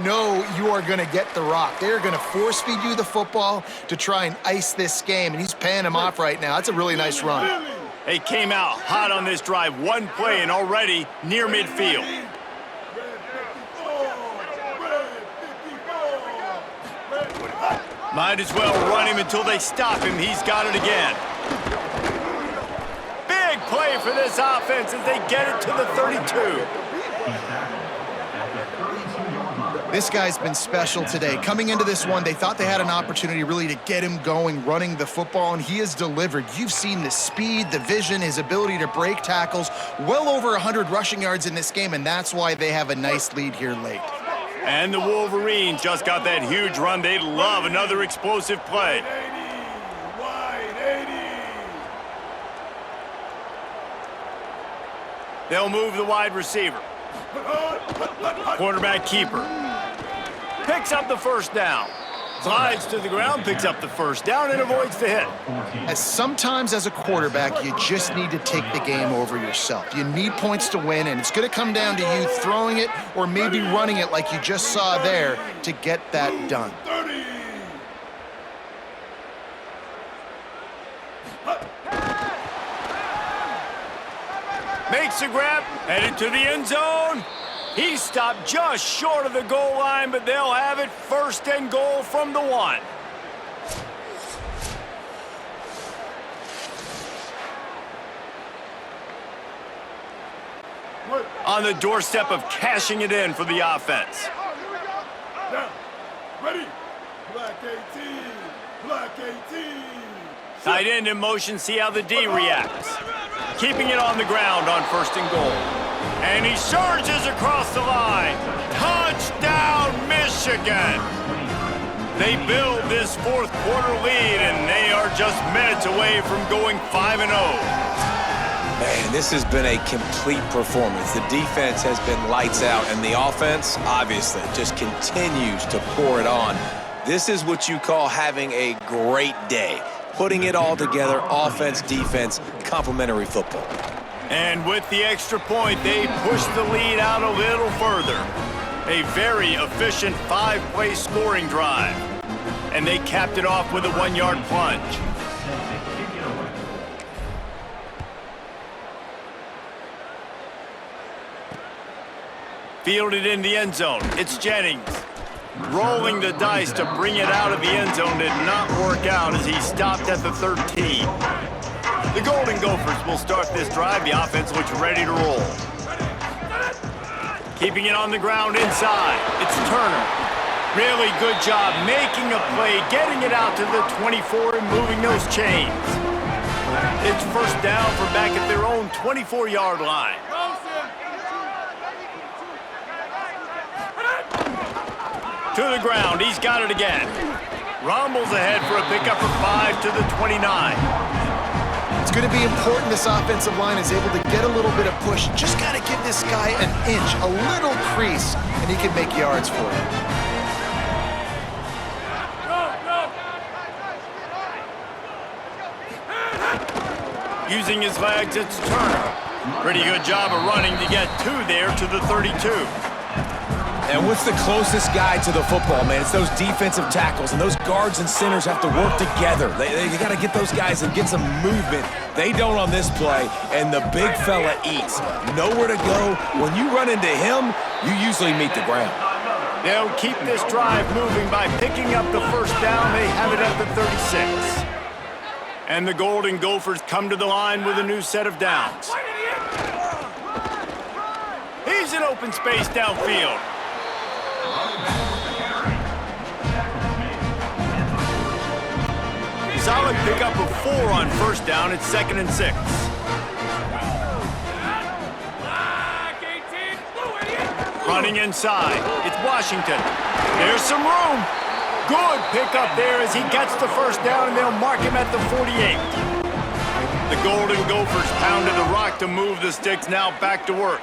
know you are going to get the rock. They're going to force feed you the football to try and ice this game, and he's paying him off right now. That's a really nice run. They came out hot on this drive. One play and already near midfield. Might as well run him until they stop him. He's got it again. Big play for this offense as they get it to the 32. This guy's been special today. Coming into this one, they thought they had an opportunity really to get him going, running the football, and he has delivered. You've seen the speed, the vision, his ability to break tackles, well over 100 rushing yards in this game, and that's why they have a nice lead here late. And the Wolverines just got that huge run. They'd love another explosive play. They'll move the wide receiver. Quarterback keeper. Picks up the first down. Slides to the ground, picks up the first down, and avoids the hit. Sometimes as a quarterback, you just need to take the game over yourself. You need points to win, and it's going to come down to you throwing it or maybe running it like you just saw there to get that done. Makes a grab, headed to the end zone. He stopped just short of the goal line, but they'll have it first and goal from the 1. On the doorstep of cashing it in for the offense. Ready? Black 18. Black 18. Tight end in motion, see how the D reacts. Keeping it on the ground on first and goal. And he surges across the line. Touchdown, Michigan! They build this fourth quarter lead, and they are just minutes away from going 5-0. Man, this has been a complete performance. The defense has been lights out, and the offense, obviously, just continues to pour it on. This is what you call having a great day. Putting it all together, offense, defense, complementary football. And with the extra point, they push the lead out a little further. A very efficient 5-play scoring drive. And they capped it off with a 1-yard plunge. Fielded in the end zone. It's Jennings. Rolling the dice to bring it out of the end zone did not work out as he stopped at the 13. The Golden Gophers will start this drive. The offense looks ready to roll. Keeping it on the ground inside. It's Turner. Really good job making a play, getting it out to the 24 and moving those chains. It's first down for back at their own 24-yard line. To the ground, he's got it again. Rumbles ahead for a pickup of 5 to the 29. It's going to be important this offensive line is able to get a little bit of push. Just got to give this guy an inch, a little crease, and he can make yards for it. Using his legs, it's Turner. Pretty good job of running to get 2 there to the 32. And what's the closest guy to the football, man? It's those defensive tackles, and those guards and centers have to work together. They got to get those guys and get some movement. They don't on this play, and the big fella eats. Nowhere to go. When you run into him, you usually meet the ground. They'll keep this drive moving by picking up the first down. They have it at the 36. And the Golden Gophers come to the line with a new set of downs. He's in open space downfield. Solid pickup of 4 on first down. It's 2nd and 6. Running inside. It's Washington. There's some room. Good pickup there as he gets the first down, and they'll mark him at the 48. The Golden Gophers pounded the rock to move the sticks. Now back to work.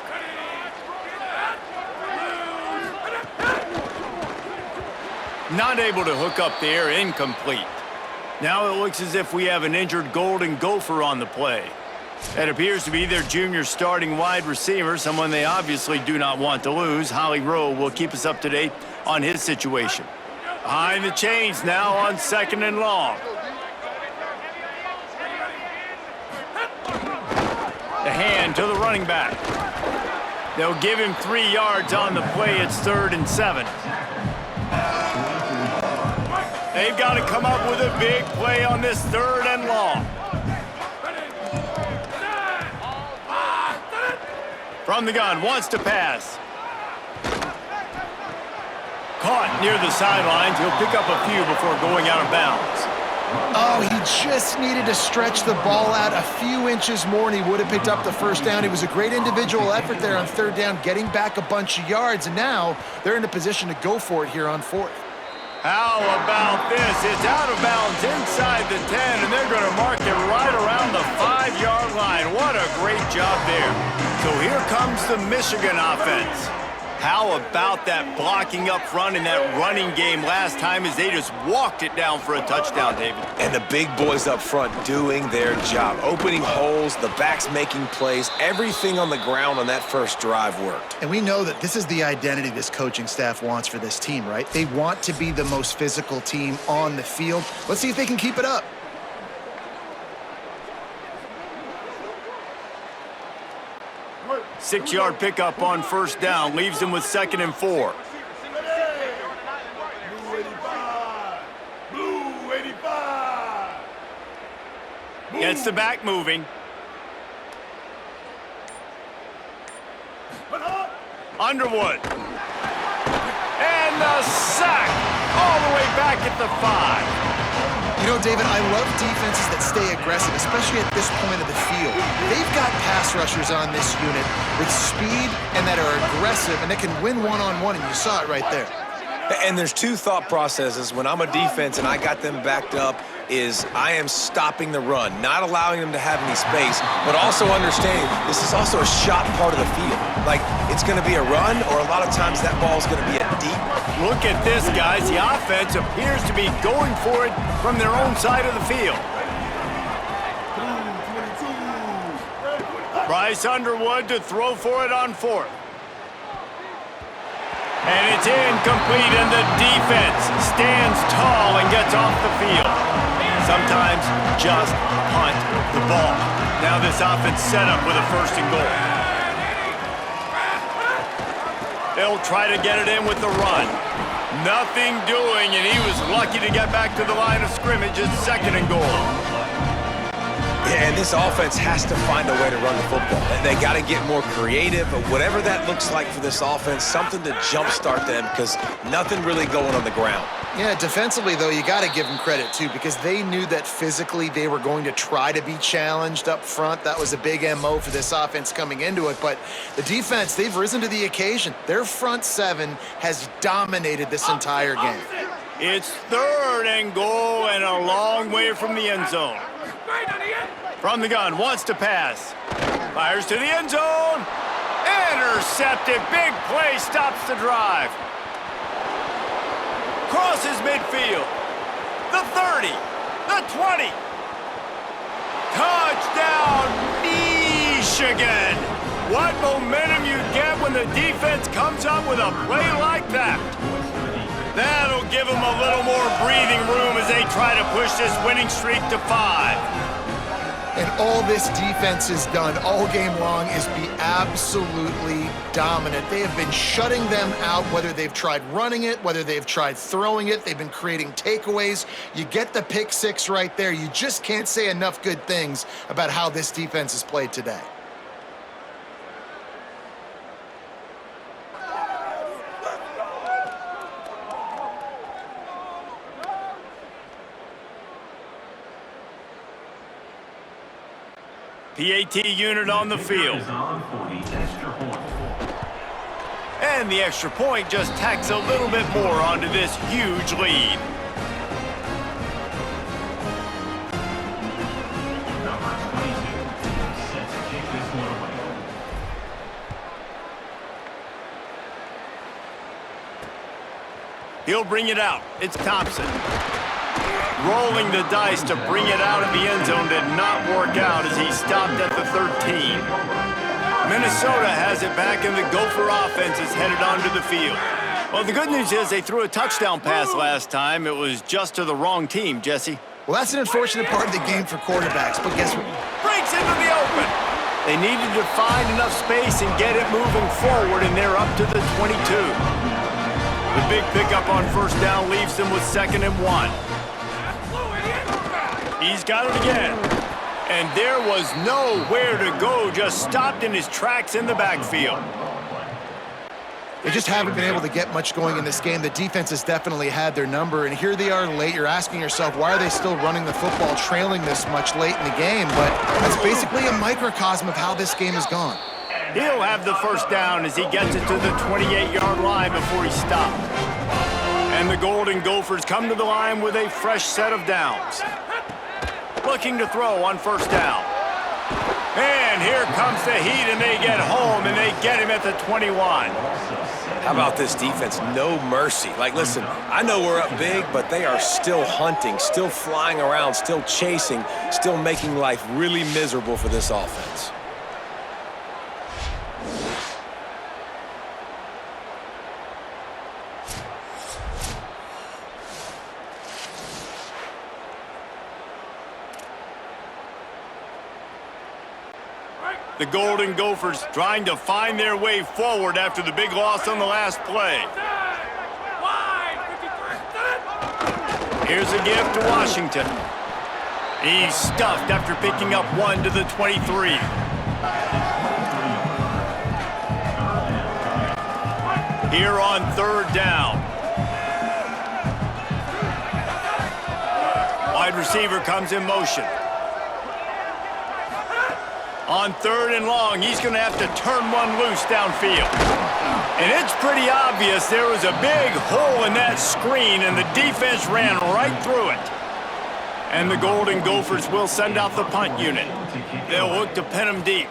Not able to hook up there. Incomplete. Now it looks as if we have an injured Golden Gopher on the play. That appears to be their junior starting wide receiver, someone they obviously do not want to lose. Holly Rowe will keep us up to date on his situation. Behind the chains now on 2nd and long. The hand to the running back. They'll give him 3 yards on the play. It's 3rd and 7. They've got to come up with a big play on this 3rd and long. From the gun, wants to pass. Caught near the sidelines. He'll pick up a few before going out of bounds. Oh, he just needed to stretch the ball out a few inches more, and he would have picked up the first down. It was a great individual effort there on 3rd down, getting back a bunch of yards, and now they're in a position to go for it here on 4th. How about this? It's out of bounds inside the 10, and they're going to mark it right around the 5-yard line. What a great job there. So here comes the Michigan offense. How about that blocking up front in that running game last time as they just walked it down for a touchdown, David? And the big boys up front doing their job. Opening holes, the backs making plays. Everything on the ground on that first drive worked. And we know that this is the identity this coaching staff wants for this team, right? They want to be the most physical team on the field. Let's see if they can keep it up. Six-yard pickup on 1st down. Leaves him with 2nd and 4. Blue 85. Blue 85. Gets the back moving. Underwood. And the sack. All the way back at the 5. You know, David, I love defenses that stay aggressive, especially at this point of the field. They've got pass rushers on this unit with speed and that are aggressive and that can win one-on-one, and you saw it right there. And there's 2 thought processes when I'm a defense and I got them backed up is I am stopping the run, not allowing them to have any space, but also understanding this is also a shot part of the field. Like, it's going to be a run, or a lot of times that ball is going to be a deep. Look at this, guys. The offense appears to be going for it from their own side of the field. Bryce Underwood to throw for it on 4th. And it's incomplete, and the defense stands tall and gets off the field. Sometimes just punt the ball. Now this offense set up with a 1st and goal. They'll try to get it in with the run. Nothing doing, and he was lucky to get back to the line of scrimmage at 2nd and goal. Yeah, and this offense has to find a way to run the football. They got to get more creative, but whatever that looks like for this offense, something to jumpstart them, because nothing really going on the ground. Yeah, defensively, though, you got to give them credit, too, because they knew that physically they were going to try to be challenged up front. That was a big MO for this offense coming into it. But the defense, they've risen to the occasion. Their front 7 has dominated this entire game. It's 3rd and goal and a long way from the end zone. From the gun, wants to pass. Fires to the end zone. Intercepted. Big play, stops the drive. Crosses midfield. The 30. The 20. Touchdown, Michigan. What momentum you get when the defense comes up with a play like that. That'll give them a little more breathing room as they try to push this winning streak to 5. And all this defense has done all game long is be absolutely dominant. They have been shutting them out, whether they've tried running it, whether they've tried throwing it. They've been creating takeaways. You get the pick 6 right there. You just can't say enough good things about how this defense has played today. PAT unit on the field. And the extra point just tacks a little bit more onto this huge lead. He'll bring it out. It's Thompson. Rolling the dice to bring it out of the end zone did not work out as he stopped at the 13. Minnesota has it back, and the Gopher offense is headed onto the field. Well, the good news is they threw a touchdown pass last time. It was just to the wrong team, Jesse. Well, that's an unfortunate part of the game for quarterbacks, but guess what? Breaks into the open. They needed to find enough space and get it moving forward, and they're up to the 22. The big pickup on first down leaves them with 2nd and 1. He's got it again. And there was nowhere to go, just stopped in his tracks in the backfield. They just haven't been able to get much going in this game. The defense has definitely had their number, and here they are late. You're asking yourself, why are they still running the football, trailing this much late in the game? But that's basically a microcosm of how this game has gone. He'll have the first down as he gets it to the 28-yard line before he stopped. And the Golden Gophers come to the line with a fresh set of downs. Looking to throw on first down. And here comes the heat, and they get home, and they get him at the 21. How about this defense? No mercy. Like, listen, I know we're up big, but they are still hunting, still flying around, still chasing, still making life really miserable for this offense. The Golden Gophers trying to find their way forward after the big loss on the last play. Here's a gift to Washington. He's stuffed after picking up 1 to the 23. Here on 3rd down. Wide receiver comes in motion. On 3rd and long, he's going to have to turn one loose downfield. And it's pretty obvious there was a big hole in that screen, and the defense ran right through it. And the Golden Gophers will send out the punt unit. They'll look to pin him deep.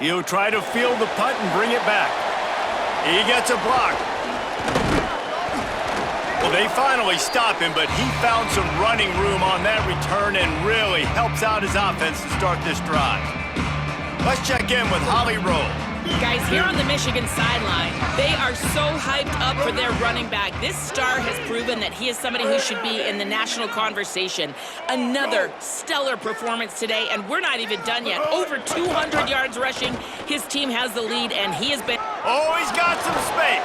He'll try to field the punt and bring it back. He gets a block. Well, they finally stop him, but he found some running room on that return and really helps out his offense to start this drive. Let's check in with Holly Rowe. Guys, here on the Michigan sideline, they are so hyped up for their running back. This star has proven that he is somebody who should be in the national conversation. Another stellar performance today, and we're not even done yet. Over 200 yards rushing. His team has the lead, and he has been... Oh, he's got some space.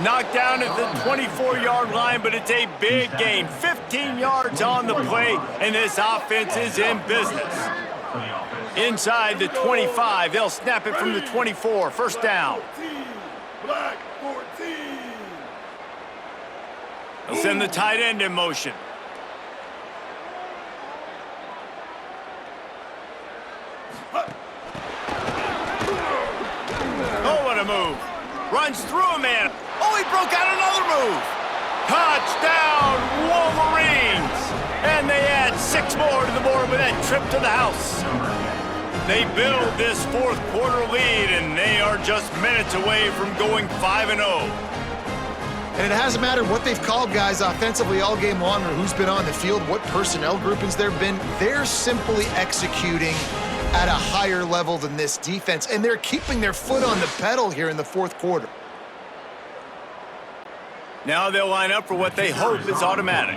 Knocked down at the 24-yard line, but it's a big gain. 15 yards on the play, and this offense is in business. Inside the 25, they'll snap it from the 24. First down. Black 14. They'll send the tight end in motion. Oh, what a move. Runs through a man. Oh, he broke out another move. Touchdown, Wolverines. And they add 6 more to the board with that trip to the house. They build this 4th quarter lead, and they are just minutes away from going 5-0. And it hasn't mattered what they've called guys offensively all game long or who's been on the field, what personnel groupings there have been. They're simply executing at a higher level than this defense, and they're keeping their foot on the pedal here in the 4th quarter. Now they'll line up for what they hope is automatic.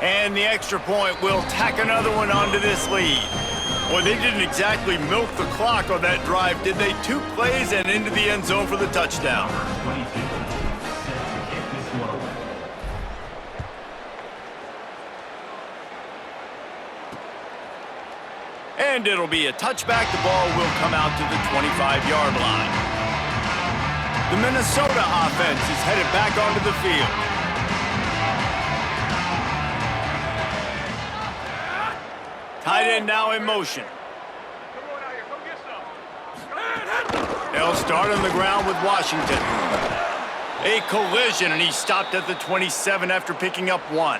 And the extra point will tack another one onto this lead. Well, they didn't exactly milk the clock on that drive, did they? 2 plays and into the end zone for the touchdown. And it'll be a touchback. The ball will come out to the 25-yard line. The Minnesota offense is headed back onto the field. Tight end now in motion. They'll start on the ground with Washington. A collision, and he stopped at the 27 after picking up 1.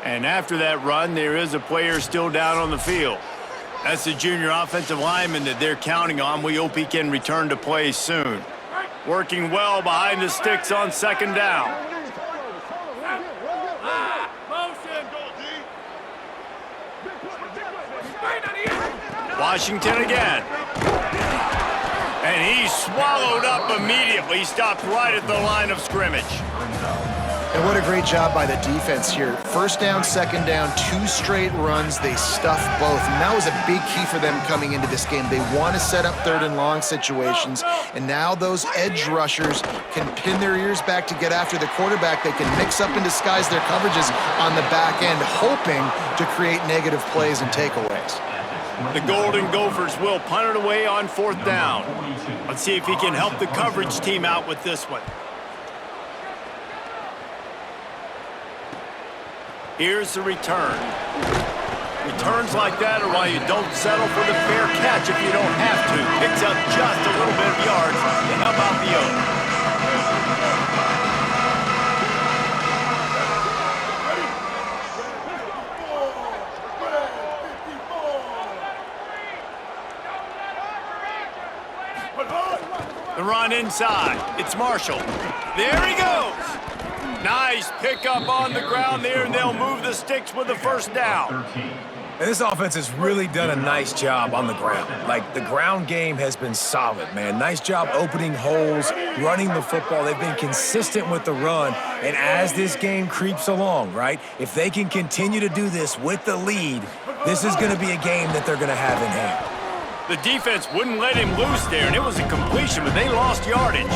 And after that run, there is a player still down on the field. That's the junior offensive lineman that they're counting on. We hope he can return to play soon. Working well behind the sticks on 2nd down. Washington again. And he's swallowed up immediately. Stopped right at the line of scrimmage. And what a great job by the defense here. First down, second down, 2 straight runs. They stuffed both. And that was a big key for them coming into this game. They want to set up 3rd and long situations. And now those edge rushers can pin their ears back to get after the quarterback. They can mix up and disguise their coverages on the back end, hoping to create negative plays and takeaways. The Golden Gophers will punt it away on 4th down. Let's see if he can help the coverage team out with this one. Here's the return. Returns like that are why you don't settle for the fair catch if you don't have to. Picks up just a little bit of yards to help out the Oaks. The run inside. It's Marshall. There he goes. Nice pickup on the ground there, and they'll move the sticks with the 1st down. And this offense has really done a nice job on the ground. Like, the ground game has been solid, man. Nice job opening holes, running the football. They've been consistent with the run. And as this game creeps along, right, if they can continue to do this with the lead, this is going to be a game that they're going to have in hand. The defense wouldn't let him loose there, and it was a completion, but they lost yardage.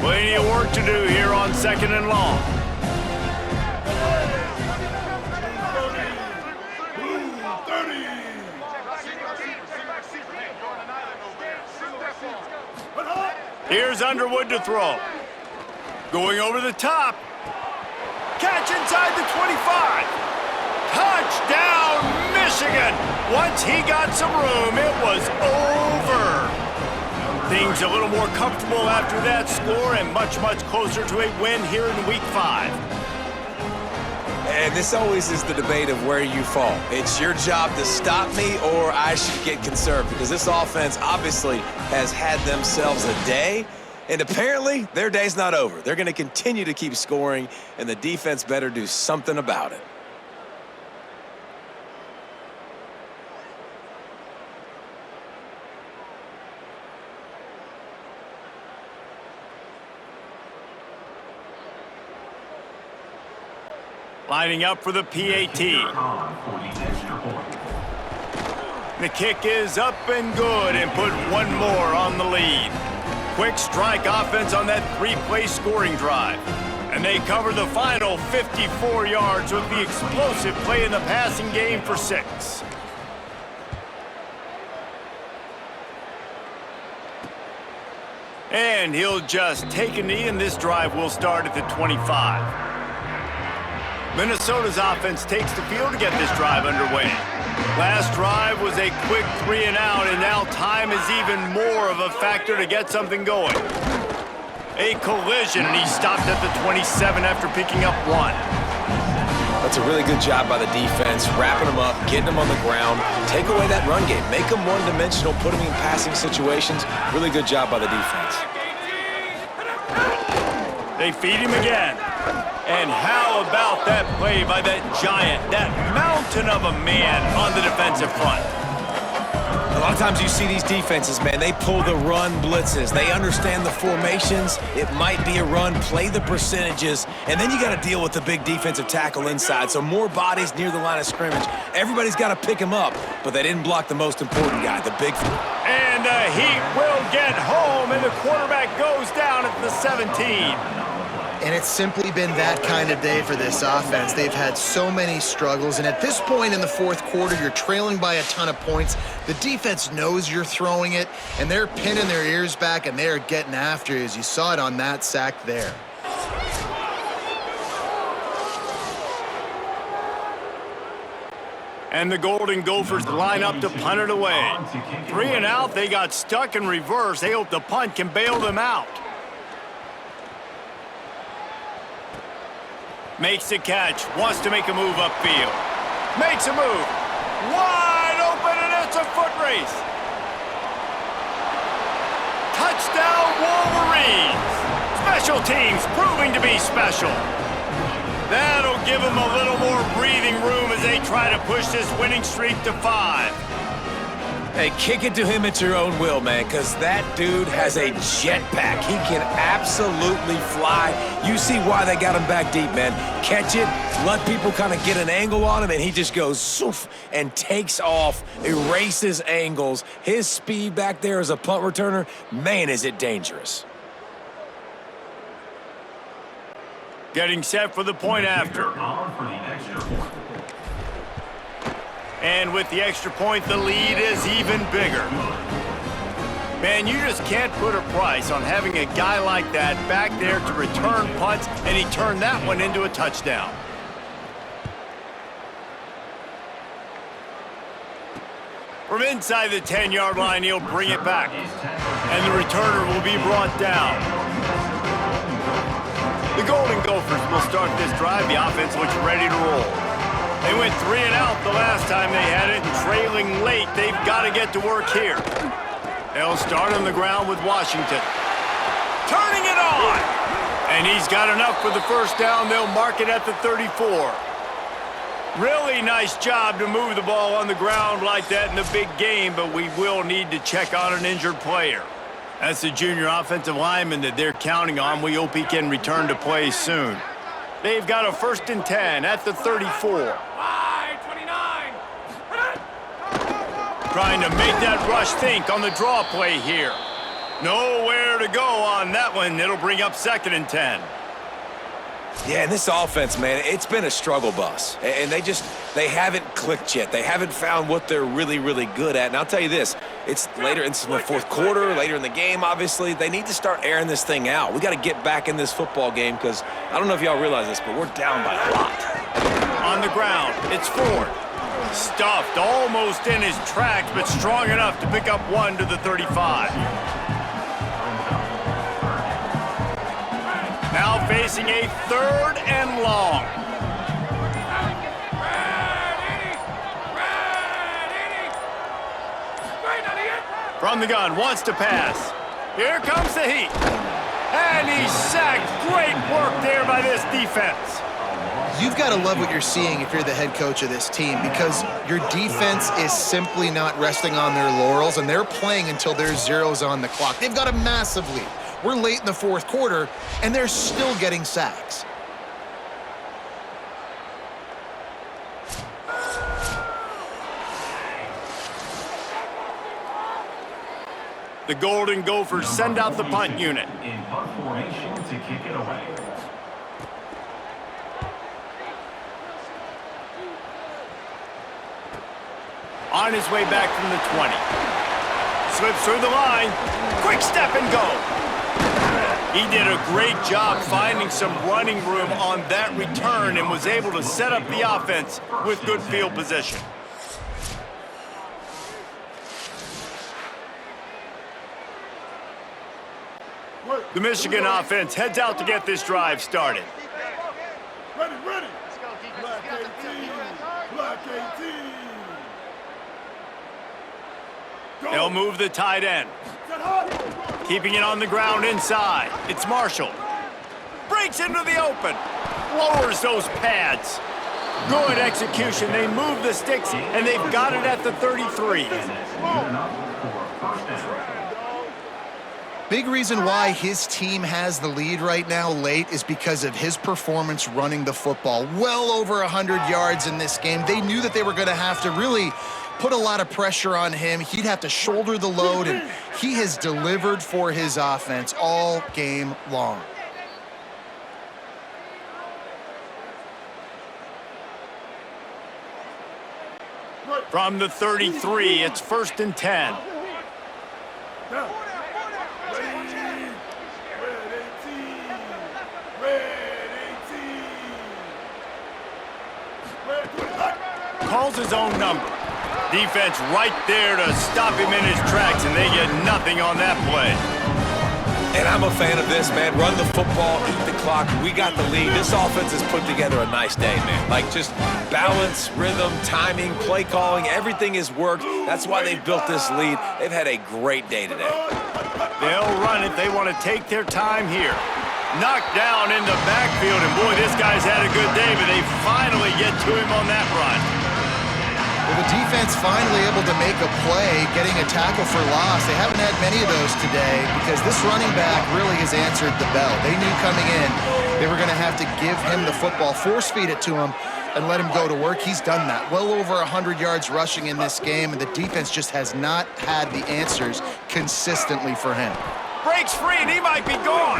Plenty of work to do here on 2nd and long. Here's Underwood to throw. Going over the top. Catch inside the 25. Touchdown, Michigan! Once he got some room, it was over. Things a little more comfortable after that score and much, much closer to a win here in Week 5. And this always is the debate of where you fall. It's your job to stop me or I should get conserved, because this offense obviously has had themselves a day, and apparently their day's not over. They're going to continue to keep scoring, and the defense better do something about it. Lining up for the PAT. The kick is up and good, and put one more on the lead. Quick strike offense on that 3-play scoring drive. And they cover the final 54 yards with the explosive play in the passing game for 6. And he'll just take a knee, and this drive will start at the 25. Minnesota's offense takes the field to get this drive underway. Last drive was a quick 3 and out, and now time is even more of a factor to get something going. A collision, and he stopped at the 27 after picking up 1. That's a really good job by the defense, wrapping them up, getting them on the ground, take away that run game, make them one-dimensional, put them in passing situations. Really good job by the defense. They feed him again. And how about that play by that giant, that mountain of a man on the defensive front? A lot of times you see these defenses, man, they pull the run blitzes. They understand the formations. It might be a run, play the percentages, and then you got to deal with the big defensive tackle inside. So more bodies near the line of scrimmage. Everybody's got to pick him up, but they didn't block the most important guy, the big. And the Heat will get home, and the quarterback goes down at the 17. And it's simply been that kind of day for this offense. They've had so many struggles, and at this point in the 4th quarter, you're trailing by a ton of points. The defense knows you're throwing it, and they're pinning their ears back, and they're getting after you, as you saw it on that sack there. And the Golden Gophers line up to punt it away. 3 and out, they got stuck in reverse. They hope the punt can bail them out. Makes the catch, wants to make a move upfield. Makes a move. Wide open, and it's a foot race. Touchdown, Wolverines. Special teams proving to be special. That'll give them a little more breathing room as they try to push this winning streak to 5. Hey, kick it to him at your own will, man, because that dude has a jetpack. He can absolutely fly. You see why they got him back deep, man. Catch it, let people kind of get an angle on him, and he just goes zoof and takes off, erases angles. His speed back there as a punt returner, man, is it dangerous. Getting set for the point after. And with the extra point, the lead is even bigger. Man, you just can't put a price on having a guy like that back there to return punts, and he turned that one into a touchdown. From inside the 10-yard line, he'll bring it back. And the returner will be brought down. The Golden Gophers will start this drive. The offense looks ready to roll. They went 3 and out the last time they had it, and trailing late, they've got to get to work here. They'll start on the ground with Washington. Turning it on! And he's got enough for the first down. They'll mark it at the 34. Really nice job to move the ball on the ground like that in the big game, but we will need to check on an injured player. That's the junior offensive lineman that they're counting on. We hope he can return to play soon. They've got a 1st and 10 at the 34. Trying to make that rush think on the draw play here. Nowhere to go on that one. It'll bring up 2nd and 10. Yeah, and this offense, man, it's been a struggle bus. And they haven't clicked yet. They haven't found what they're really, really good at. And I'll tell you this, it's later in the 4th quarter, later in the game, obviously. They need to start airing this thing out. We got to get back in this football game because I don't know if y'all realize this, but we're down by a lot. On the ground, it's Ford. Stuffed almost in his tracks, but strong enough to pick up 1 to the 35. Now facing a 3rd and long. From the gun, wants to pass. Here comes the heat. And he's sacked. Great work there by this defense. You've got to love what you're seeing if you're the head coach of this team, because your defense is simply not resting on their laurels, and they're playing until there's zeros on the clock. They've got a massive lead. We're late in the 4th quarter, and they're still getting sacks. The Golden Gophers send out the punt unit. In punt formation to kick it away. On his way back from the 20. Slips through the line. Quick step and go. He did a great job finding some running room on that return and was able to set up the offense with good field position. The Michigan offense heads out to get this drive started. Ready, ready. Black 18. Black 18. They'll move the tight end. Keeping it on the ground inside. It's Marshall. Breaks into the open. Lowers those pads. Good execution. They move the sticks, and they've got it at the 33. Big reason why his team has the lead right now late is because of his performance running the football. Well over 100 yards in this game. They knew that they were going to have to really put a lot of pressure on him. He'd have to shoulder the load, and he has delivered for his offense all game long. From the 33, it's 1st and 10. Calls his own number. Defense right there to stop him in his tracks, and they get nothing on that play. And I'm a fan of this, man. Run the football, eat the clock. We got the lead. This offense has put together a nice day, man. Like, just balance, rhythm, timing, play calling, everything has worked. That's why they've built this lead. They've had a great day today. They'll run it. They want to take their time here. Knocked down in the backfield, and boy, this guy's had a good day, but they finally get to him on that run. The defense finally able to make a play, getting a tackle for loss. They haven't had many of those today because this running back really has answered the bell. They knew coming in they were going to have to give him the football, force feed it to him, and let him go to work. He's done that. Well over 100 yards rushing in this game, and the defense just has not had the answers consistently for him. Breaks free, and he might be gone.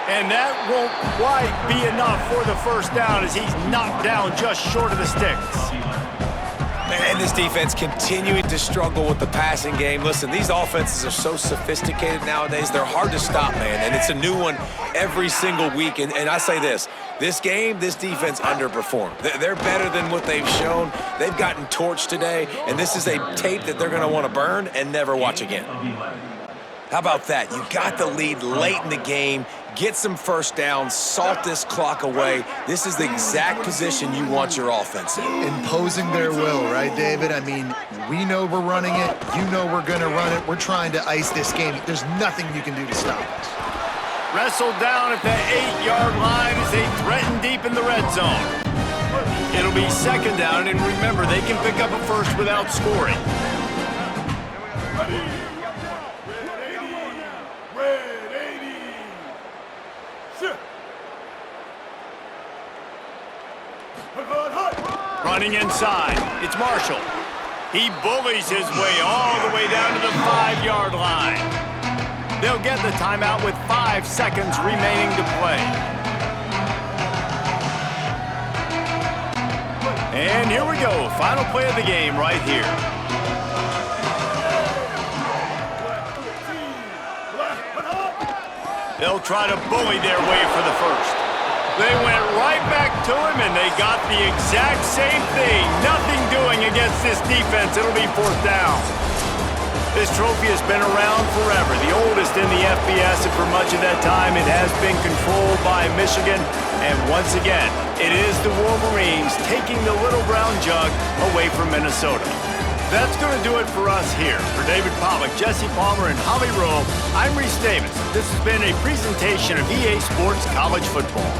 And that won't quite be enough for the first down as he's knocked down just short of the sticks. And this defense continuing to struggle with the passing game. Listen, these offenses are so sophisticated nowadays. They're hard to stop, man. And it's a new one every single week. And I say this game, this defense underperformed. They're better than what they've shown. They've gotten torched today. And this is a tape that they're going to want to burn and never watch again. How about that? You got the lead late in the game. Get some first downs, salt this clock away. This is the exact position you want your offense in. Imposing their will, right, David? I mean, we know we're running it. You know we're going to run it. We're trying to ice this game. There's nothing you can do to stop us. Wrestled down at the 8-yard line as they threaten deep in the red zone. It'll be second down, and remember, they can pick up a first without scoring. Running inside, it's Marshall. He bullies his way all the way down to the 5-yard line. They'll get the timeout with 5 seconds remaining to play. And here we go, final play of the game right here. They'll try to bully their way for the first. They went right back to him, and they got the exact same thing. Nothing doing against this defense. It'll be fourth down. This trophy has been around forever, the oldest in the FBS, and for much of that time, it has been controlled by Michigan. And once again, it is the Wolverines taking the little brown jug away from Minnesota. That's going to do it for us here. For David Pollack, Jesse Palmer, and Holly Rowe, I'm Reese Davis. This has been a presentation of EA Sports College Football.